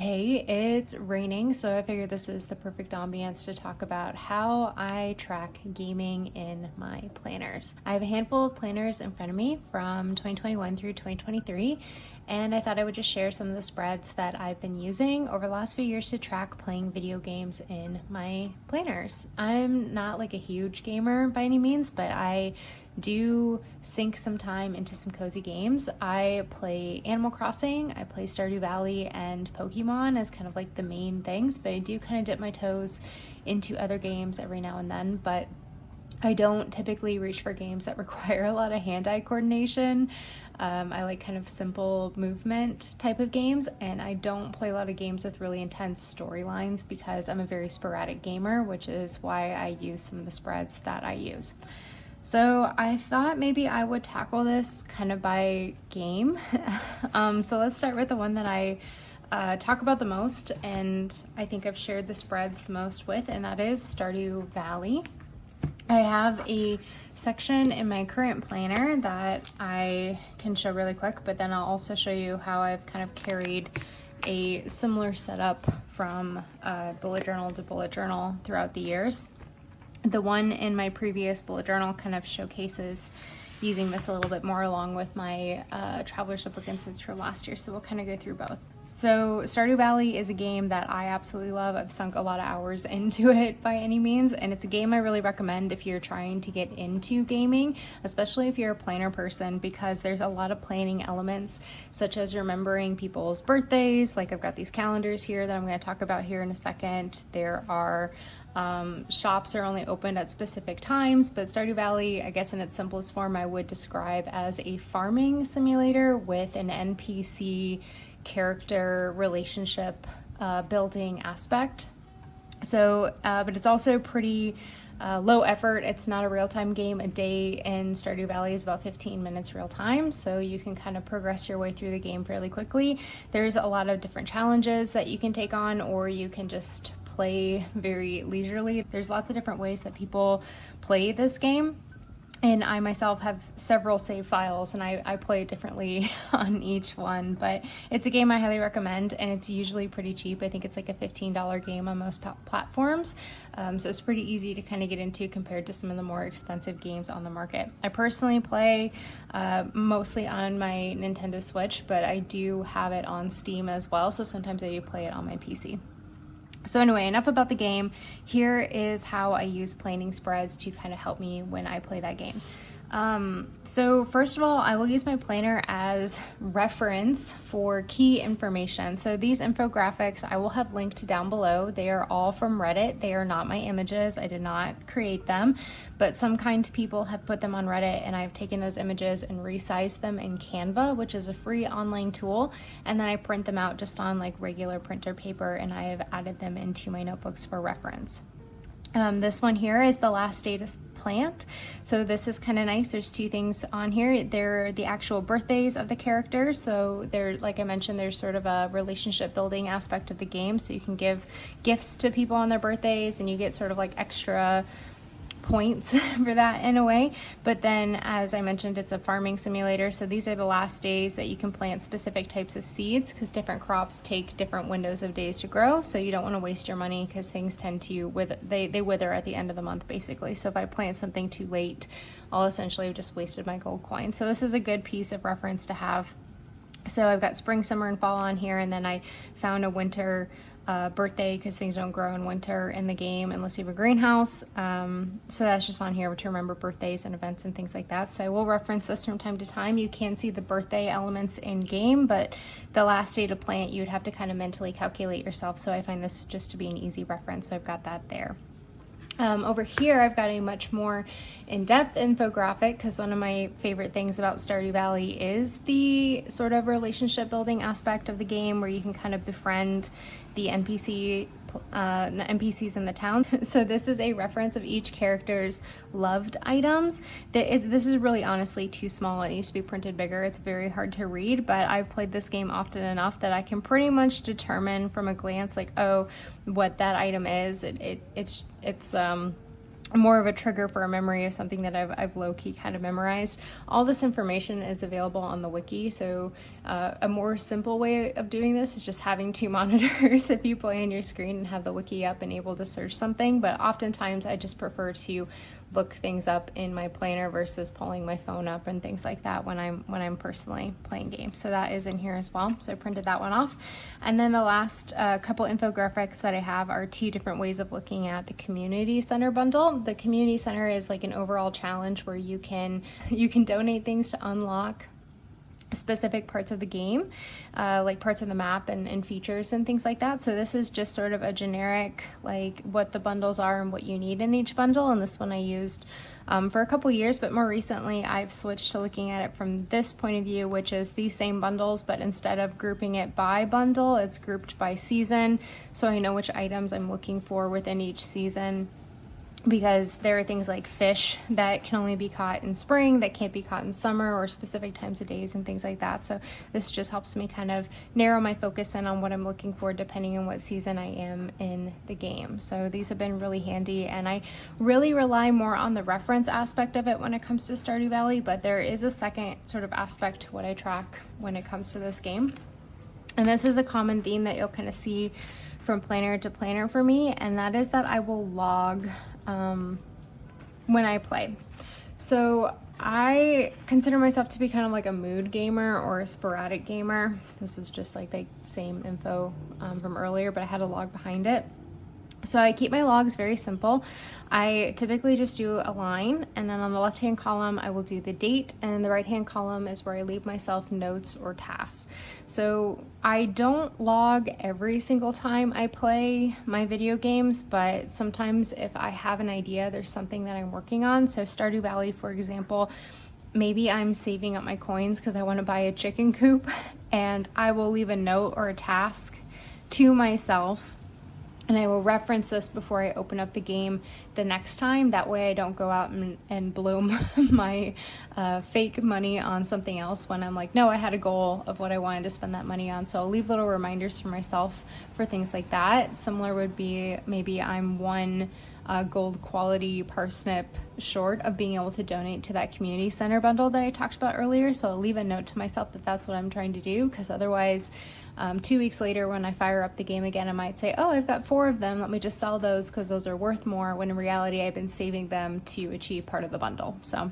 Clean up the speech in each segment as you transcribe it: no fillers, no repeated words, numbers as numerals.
Hey, it's raining, so I figured this is the perfect ambience to talk about how I track gaming in my planners. I have a handful of planners in front of me from 2021 through 2023, and I thought I would just share some of the spreads that I've been using over the last few years to track playing video games in my planners. I'm not like a huge gamer by any means, but I do sink some time into some cozy games. I play Animal Crossing, I play Stardew Valley, and Pokemon as kind of like the main things, but I do kind of dip my toes into other games every now and then, but I don't typically reach for games that require a lot of hand-eye coordination. I like kind of simple movement type of games, and I don't play a lot of games with really intense storylines because I'm a very sporadic gamer, which is why I use some of the spreads that I use. So I thought maybe I would tackle this kind of by game. So let's start with the one that I talk about the most, and I think I've shared the spreads the most with, and that is Stardew Valley. I have a section in my current planner that I can show really quick, but then I'll also show you how I've kind of carried a similar setup from bullet journal to bullet journal throughout the years. The one in my previous bullet journal kind of showcases using this a little bit more along with my Traveler's Notebook instance from last year, so we'll kind of go through both. So Stardew Valley is a game that I absolutely love. I've sunk a lot of hours into it by any means, and it's a game I really recommend if you're trying to get into gaming, especially if you're a planner person, because there's a lot of planning elements, such as remembering people's birthdays. Like I've got these calendars here that I'm going to talk about here in a second. There are shops are only opened at specific times, but Stardew Valley, I guess in its simplest form, I would describe as a farming simulator with an NPC character relationship building aspect. So, but it's also pretty low effort. It's not a real-time game. A day in Stardew Valley is about 15 minutes real time, so you can kind of progress your way through the game fairly quickly. There's a lot of different challenges that you can take on, or you can just play very leisurely. There's lots of different ways that people play this game, and I myself have several save files, and I play it differently on each one, but it's a game I highly recommend, and it's usually pretty cheap. I think it's like a $15 game on most platforms, so it's pretty easy to kind of get into compared to some of the more expensive games on the market. I personally play mostly on my Nintendo Switch, but I do have it on Steam as well, so sometimes I do play it on my PC. So anyway, enough about the game. Here is how I use planning spreads to kind of help me when I play that game. So first of all, I will use my planner as reference for key information. So these infographics I will have linked down below. They are all from Reddit. They are not my images. I did not create them, but some kind people have put them on Reddit, and I've taken those images and resized them in Canva, which is a free online tool. And then I print them out just on like regular printer paper, and I have added them into my notebooks for reference. This one here is the last status plant. So this is kind of nice. There's two things on here. They're the actual birthdays of the characters. So they're, like I mentioned, there's sort of a relationship building aspect of the game. So you can give gifts to people on their birthdays, and you get sort of like extra points for that in a way. But then, as I mentioned, it's a farming simulator, so these are the last days that you can plant specific types of seeds, because different crops take different windows of days to grow, so you don't want to waste your money, because things tend to they wither at the end of the month basically. So if I plant something too late, I'll essentially have just wasted my gold coin. So this is a good piece of reference to have. So I've got spring, summer, and fall on here, and then I found a winter birthday, because things don't grow in winter in the game unless you have a greenhouse. So that's just on here to remember birthdays and events and things like that. So I will reference this from time to time. You can see the birthday elements in game, but the last day to plant you would have to kind of mentally calculate yourself. So I find this just to be an easy reference, so I've got that there. Over here, I've got a much more in-depth infographic, because one of my favorite things about Stardew Valley is the sort of relationship building aspect of the game, where you can kind of befriend the NPCs in the town. So this is a reference of each character's loved items. This is really honestly too small. It needs to be printed bigger. It's very hard to read, but I've played this game often enough that I can pretty much determine from a glance, like, oh, what that item is. It's more of a trigger for a memory of something that I've low-key kind of memorized. All this information is available on the wiki, so a more simple way of doing this is just having two monitors if you play on your screen and have the wiki up and able to search something, but oftentimes I just prefer to look things up in my planner versus pulling my phone up and things like that when I'm personally playing games. So that is in here as well. So I printed that one off. And then the last couple infographics that I have are 2 different ways of looking at the community center bundle. The community center is like an overall challenge where you can donate things to unlock specific parts of the game, like parts of the map and features and things like that. So this is just sort of a generic, like what the bundles are and what you need in each bundle. And this one I used for a couple years, but more recently I've switched to looking at it from this point of view, which is these same bundles, but instead of grouping it by bundle, it's grouped by season. So I know which items I'm looking for within each season, because there are things like fish that can only be caught in spring, that can't be caught in summer or specific times of days and things like that. So this just helps me kind of narrow my focus in on what I'm looking for depending on what season I am in the game. So these have been really handy, and I really rely more on the reference aspect of it when it comes to Stardew Valley, but there is a second sort of aspect to what I track when it comes to this game. And this is a common theme that you'll kind of see from planner to planner for me, and that is that I will log when I play. So I consider myself to be kind of like a mood gamer or a sporadic gamer. This was just like the same info from earlier, but I had a log behind it. So I keep my logs very simple. I typically just do a line, and then on the left-hand column I will do the date, and the right-hand column is where I leave myself notes or tasks. So I don't log every single time I play my video games, but sometimes if I have an idea, there's something that I'm working on. So Stardew Valley, for example, maybe I'm saving up my coins because I want to buy a chicken coop, and I will leave a note or a task to myself, and I will reference this before I open up the game the next time. That way I don't go out and blow my fake money on something else when I'm like, no, I had a goal of what I wanted to spend that money on. So I'll leave little reminders for myself for things like that. Similar would be maybe I'm one gold quality parsnip short of being able to donate to that community center bundle that I talked about earlier. So I'll leave a note to myself that that's what I'm trying to do, because otherwise 2 weeks later when I fire up the game again, I might say, oh, I've got 4 of them, let me just sell those because those are worth more, when in reality I've been saving them to achieve part of the bundle. So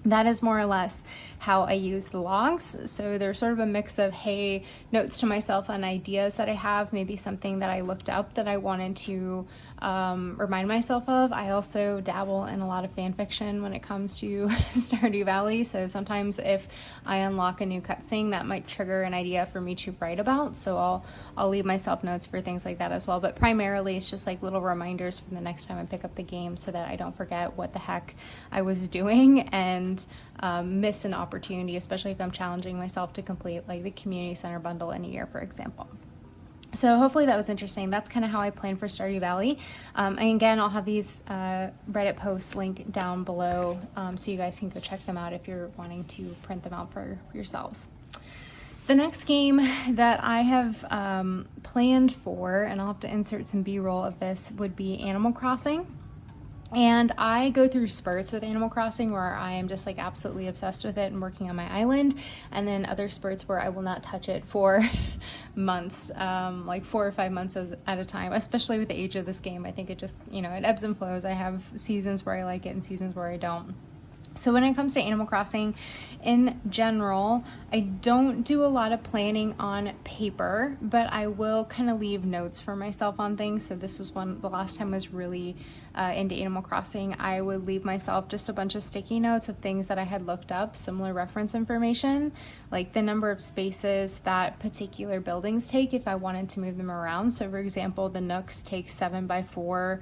that is more or less how I use the logs. So they're sort of a mix of, hey, notes to myself on ideas that I have, maybe something that I looked up that I wanted to remind myself of. I also dabble in a lot of fan fiction when it comes to Stardew Valley. So sometimes if I unlock a new cutscene, that might trigger an idea for me to write about. So I'll leave myself notes for things like that as well. But primarily it's just like little reminders for the next time I pick up the game so that I don't forget what the heck I was doing and miss an opportunity, especially if I'm challenging myself to complete like the community center bundle in a year, for example. So hopefully that was interesting. That's kind of how I plan for Stardew Valley. And again, I'll have these Reddit posts linked down below, so you guys can go check them out if you're wanting to print them out for yourselves. The next game that I have planned for, and I'll have to insert some B-roll of this, would be Animal Crossing. And I go through spurts with Animal Crossing where I am just like absolutely obsessed with it and working on my island, and then other spurts where I will not touch it for months, like 4 or 5 months at a time, especially with the age of this game. I think it just, it ebbs and flows. I have seasons where I like it and seasons where I don't. So when it comes to Animal Crossing in general, I don't do a lot of planning on paper, but I will kind of leave notes for myself on things. So this was the last time I was really into Animal Crossing, I would leave myself just a bunch of sticky notes of things that I had looked up, similar reference information, like the number of spaces that particular buildings take if I wanted to move them around. So for example, the Nooks take 7x4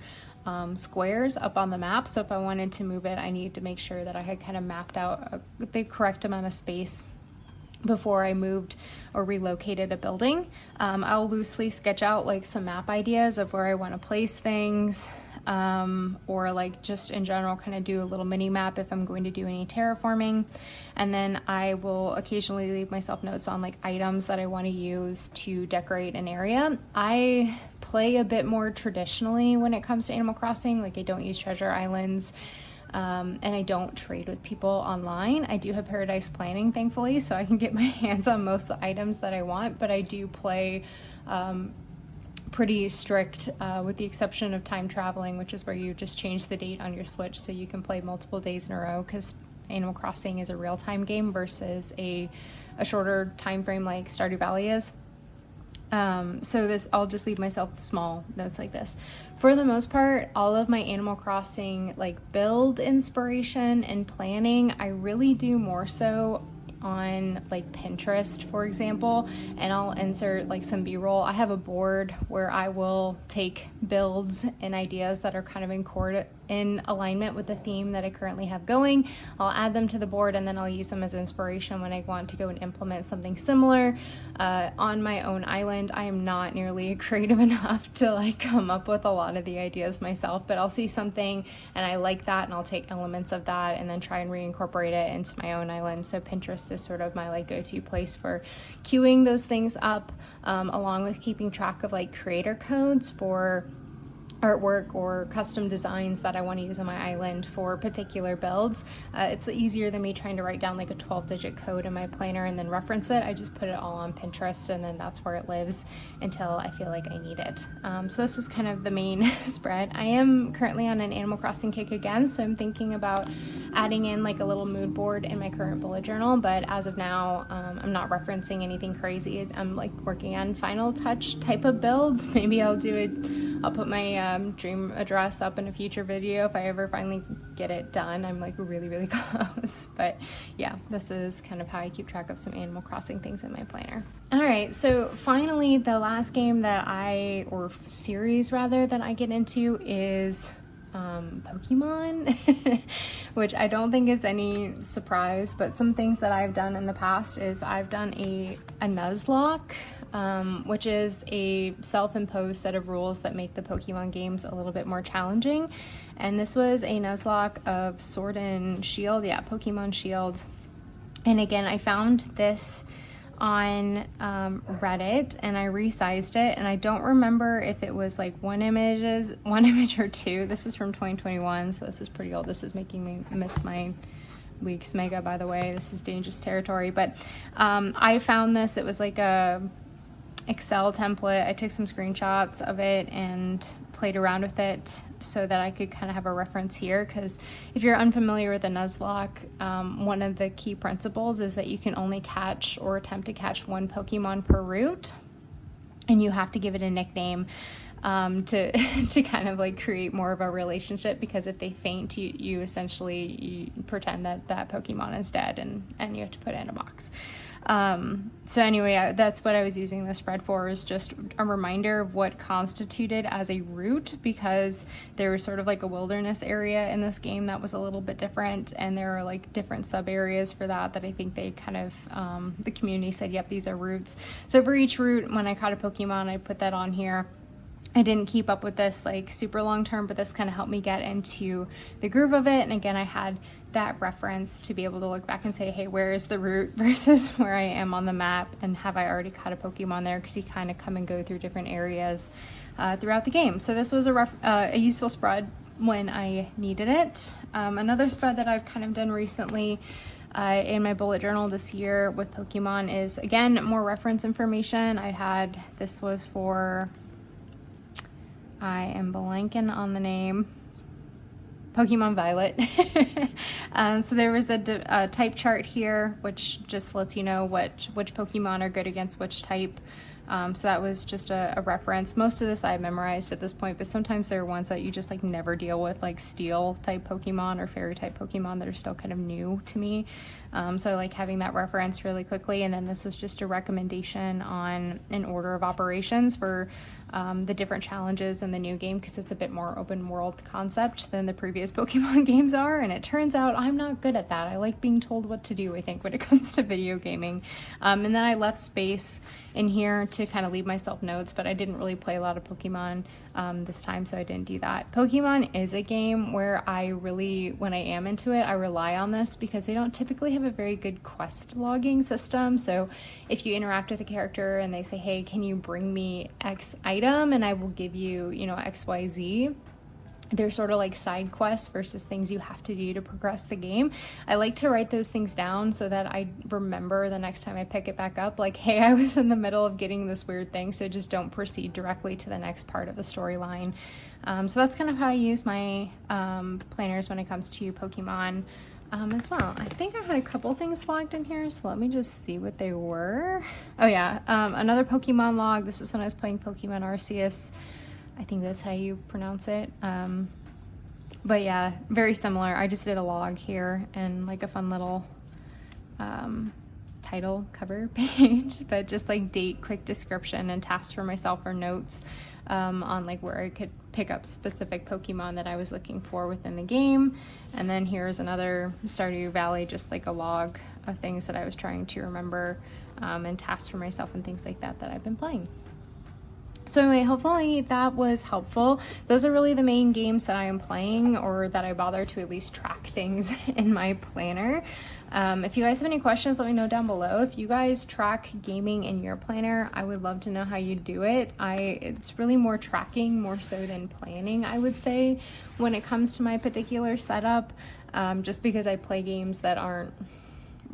squares up on the map. So if I wanted to move it, I needed to make sure that I had kind of mapped out the correct amount of space before I moved or relocated a building. I'll loosely sketch out like some map ideas of where I want to place things. or like just in general kind of do a little mini map if I'm going to do any terraforming. And then I will occasionally leave myself notes on like items that I want to use to decorate an area. I play a bit more traditionally when it comes to Animal Crossing. Like, I don't use treasure islands. And I don't trade with people online. I do have Paradise Planning, thankfully, so I can get my hands on most of the items that I want, but I do play pretty strict, with the exception of time traveling, which is where you just change the date on your Switch so you can play multiple days in a row, because Animal Crossing is a real-time game versus a shorter time frame like Stardew Valley is. So this, I'll just leave myself small notes like this. For the most part, all of my Animal Crossing like build inspiration and planning, I really do more so on like Pinterest, for example, and I'll insert like some B-roll. I have a board where I will take builds and ideas that are kind of in alignment with the theme that I currently have going. I'll add them to the board, and then I'll use them as inspiration when I want to go and implement something similar on my own island. I am not nearly creative enough to like come up with a lot of the ideas myself, but I'll see something and I like that, and I'll take elements of that and then try and reincorporate it into my own island. So Pinterest is sort of my like go-to place for queuing those things up, along with keeping track of like creator codes for artwork or custom designs that I want to use on my island for particular builds. It's easier than me trying to write down like a 12-digit code in my planner and then reference it. I just put it all on Pinterest, and then that's where it lives until I feel like I need it. So this was kind of the main spread. I am currently on an Animal Crossing kick again, so I'm thinking about adding in like a little mood board in my current bullet journal, but as of now, I'm not referencing anything crazy. I'm like working on final touch type of builds. Maybe I'll do it. I'll put my dream address up in a future video if I ever finally get it done. I'm like really close, but yeah, this is kind of how I keep track of some Animal Crossing things in my planner. All right, so finally the last game that or series rather, that I get into is Pokemon, which I don't think is any surprise, but some things that I've done in the past is I've done a Nuzlocke, which is a self-imposed set of rules that make the Pokemon games a little bit more challenging. And this was a Nuzlocke of Sword and Shield, Pokemon Shield. And again, I found this on Reddit, and I resized it, and I don't remember if it was like one image or two. This is from 2021, so this is pretty old. This is making me miss my week's mega, by the way. This is dangerous territory, but I found this. It was like a Excel template. I took some screenshots of it and played around with it so that I could kind of have a reference here, because if you're unfamiliar with a Nuzlocke, one of the key principles is that you can only catch or attempt to catch one Pokemon per route, and you have to give it a nickname to kind of like create more of a relationship, because if they faint, you essentially pretend that Pokemon is dead, and you have to put it in a box. So anyway, that's what I was using this spread for, is just a reminder of what constituted as a route, because there was sort of like a wilderness area in this game that was a little bit different, and there are like different sub areas for that I think they kind of, the community said, yep, these are routes. So for each route, when I caught a Pokemon, I put that on here. I didn't keep up with this like super long term, but this kind of helped me get into the groove of it. And again, I had that reference to be able to look back and say, hey, where is the route versus where I am on the map, and have I already caught a Pokemon there, because you kind of come and go through different areas throughout the game. So this was a useful spread when I needed it. Another spread that I've kind of done recently in my bullet journal this year with Pokemon is, again, more reference information. This was for, I am blanking on the name, Pokemon Violet. So there was a type chart here, which just lets you know which Pokemon are good against which type. So that was just a reference. Most of this I memorized at this point, but sometimes there are ones that you just like never deal with, like steel type Pokemon or fairy type Pokemon, that are still kind of new to me. So I like having that reference really quickly. And then this was just a recommendation on an order of operations for the different challenges in the new game, because it's a bit more open world concept than the previous Pokemon games are. And it turns out I'm not good at that. I like being told what to do, I think, when it comes to video gaming. And then I left space in here to kind of leave myself notes, but I didn't really play a lot of Pokemon this time, so I didn't do that. Pokemon is a game where I really, when I am into it, I rely on this because they don't typically have a very good quest logging system. So if you interact with a character and they say, hey, can you bring me X item, and I will give you, you know, XYZ, they're sort of like side quests versus things you have to do to progress the game. I like to write those things down so that I remember the next time I pick it back up, like, hey, I was in the middle of getting this weird thing, so just don't proceed directly to the next part of the storyline. So that's kind of how I use my planners when it comes to Pokemon as well. I think I had a couple things logged in here, so let me just see what they were. Oh yeah, another Pokemon log. This is when I was playing Pokemon Arceus. I think that's how you pronounce it. But yeah, very similar. I just did a log here and like a fun little title cover page, but just like date, quick description, and tasks for myself or notes on like where I could pick up specific Pokemon that I was looking for within the game. And then here's another Stardew Valley, just like a log of things that I was trying to remember and tasks for myself and things like that that I've been playing. So anyway, hopefully that was helpful. Those are really the main games that I am playing, or that I bother to at least track things in my planner. If you guys have any questions, let me know down below. If you guys track gaming in your planner, I would love to know how you do it. It's really more tracking more so than planning, I would say, when it comes to my particular setup, just because I play games that aren't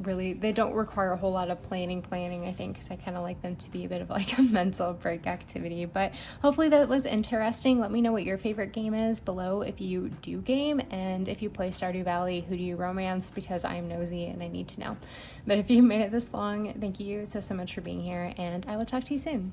really, they don't require a whole lot of planning, I think, because I kind of like them to be a bit of like a mental break activity. But hopefully that was interesting. Let me know what your favorite game is below if you do game, and if you play Stardew Valley, who do you romance, because I'm nosy and I need to know. But if you made it this long, thank you so much for being here, and I will talk to you soon.